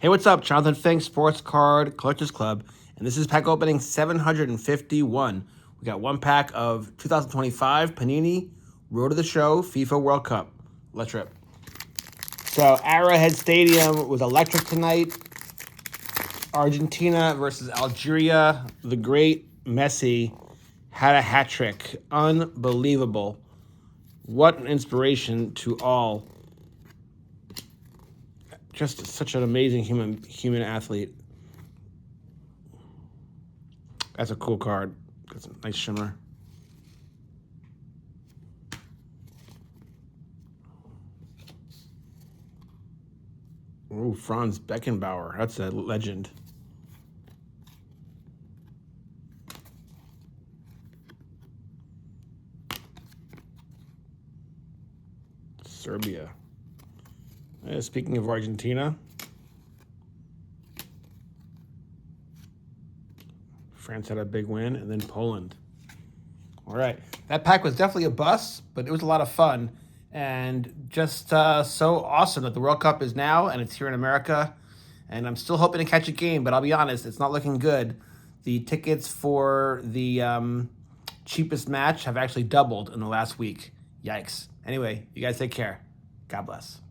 Hey, what's up? Jonathan Fink, Sports Card Collectors Club, and this is pack opening 751. We got one pack of 2025 Panini Road to the Show FIFA World Cup. Let's rip. So Arrowhead Stadium was electric tonight. Argentina versus Algeria. The great Messi had a hat trick. Unbelievable. What an inspiration to all. Just such an amazing human athlete. That's a cool card. That's a nice shimmer. Ooh, Franz Beckenbauer. That's a legend. Serbia. Speaking of Argentina, France had a big win, and then Poland. All right. That pack was definitely a bust, but it was a lot of fun. And just so awesome that the World Cup is now, and it's here in America. And I'm still hoping to catch a game, but I'll be honest, it's not looking good. The tickets for the cheapest match have actually doubled in the last week. Yikes. Anyway, you guys take care. God bless.